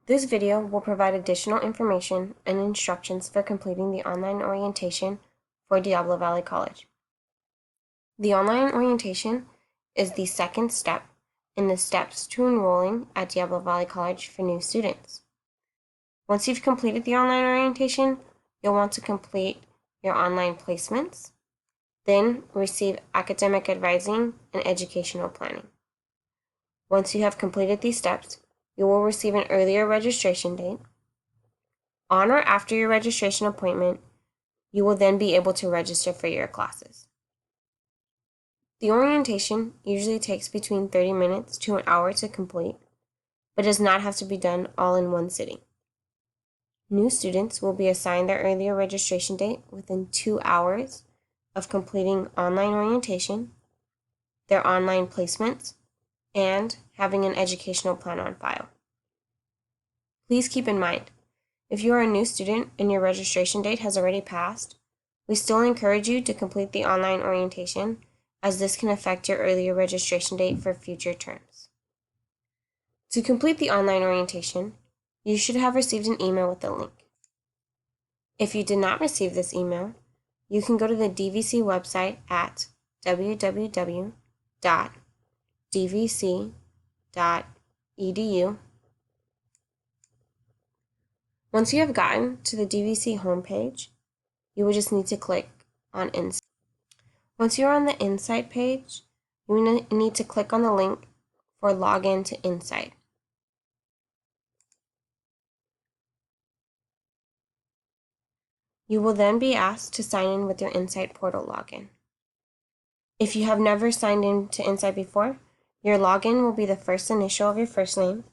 This video will provide additional information and instructions for completing the online orientation for Diablo Valley College. The online orientation is the second step in the steps to enrolling at Diablo Valley College for new students. Once you've completed the online orientation, you'll want to complete your online placements, then receive academic advising and educational planning. Once you have completed these steps, you will receive an earlier registration date. On or after your registration appointment, you will then be able to register for your classes. The orientation usually takes between 30 minutes to an hour to complete, but does not have to be done all in one sitting. New students will be assigned their earlier registration date within 2 hours of completing online orientation, their online placements, and having an educational plan on file. Please keep in mind, if you are a new student and your registration date has already passed, we still encourage you to complete the online orientation, as this can affect your earlier registration date for future terms. To complete the online orientation, you should have received an email with a link. If you did not receive this email, you can go to the DVC website at www.dvc.edu. Once you have gotten to the DVC homepage, you will just need to click on Insight. Once you're on the Insight page, you need to click on the link for Login to Insight. You will then be asked to sign in with your Insight portal login. If you have never signed in to Insight before, your login will be the first initial of your first name,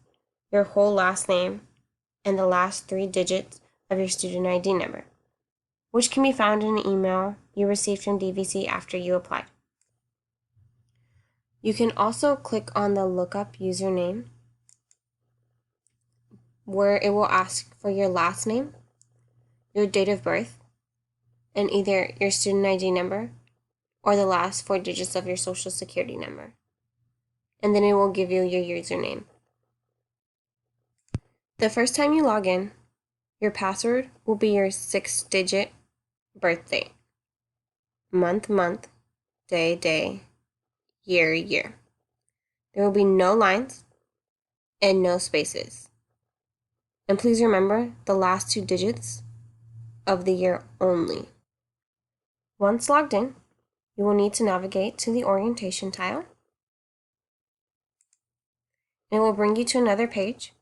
your whole last name, and the last 3 digits of your student ID number, which can be found in an email you received from DVC after you applied. You can also click on the Lookup username, where it will ask for your last name, your date of birth, and either your student ID number or the last 4 digits of your social security number. And then it will give you your username. The first time you log in, your password will be your 6-digit birth date. Month, day, year. There will be no lines and no spaces. And please remember the last 2 digits of the year only. Once logged in, you will need to navigate to the orientation tile. It will bring you to another page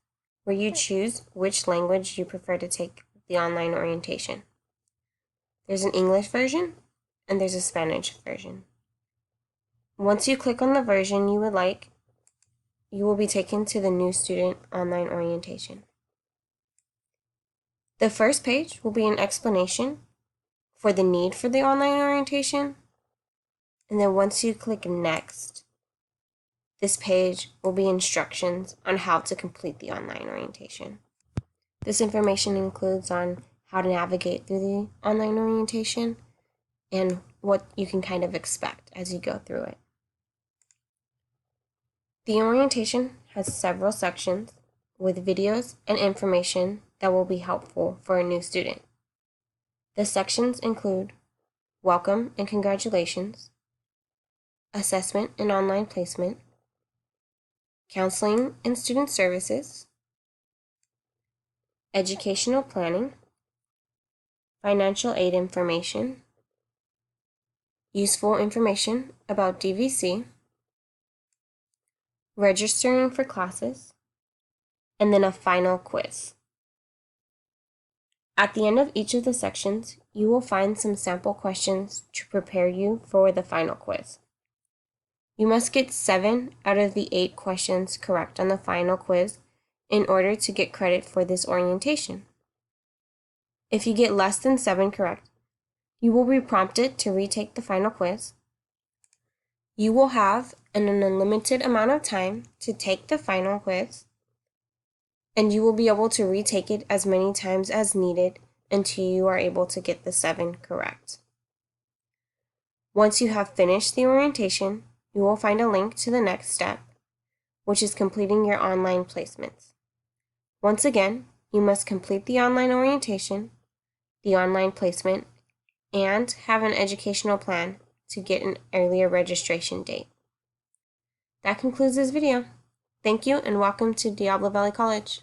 where you choose which language you prefer to take the online orientation. There's an English version and there's a Spanish version. Once you click on the version you would like, you will be taken to the new student online orientation. The first page will be an explanation for the need for the online orientation, and then once you click Next, this page will be instructions on how to complete the online orientation. This information includes on how to navigate through the online orientation and what you can kind of expect as you go through it. The orientation has several sections with videos and information that will be helpful for a new student. The sections include Welcome and Congratulations, Assessment and Online Placement, Counseling and Student Services, Educational Planning, Financial Aid Information, Useful Information about DVC, Registering for Classes, and then a final quiz. At the end of each of the sections, you will find some sample questions to prepare you for the final quiz. You must get 7 out of the 8 questions correct on the final quiz in order to get credit for this orientation. If you get less than 7 correct, you will be prompted to retake the final quiz. You will have an unlimited amount of time to take the final quiz, and you will be able to retake it as many times as needed until you are able to get the 7 correct. Once you have finished the orientation, you will find a link to the next step, which is completing your online placements. Once again, you must complete the online orientation, the online placement, and have an educational plan to get an earlier registration date. That concludes this video. Thank you and welcome to Diablo Valley College.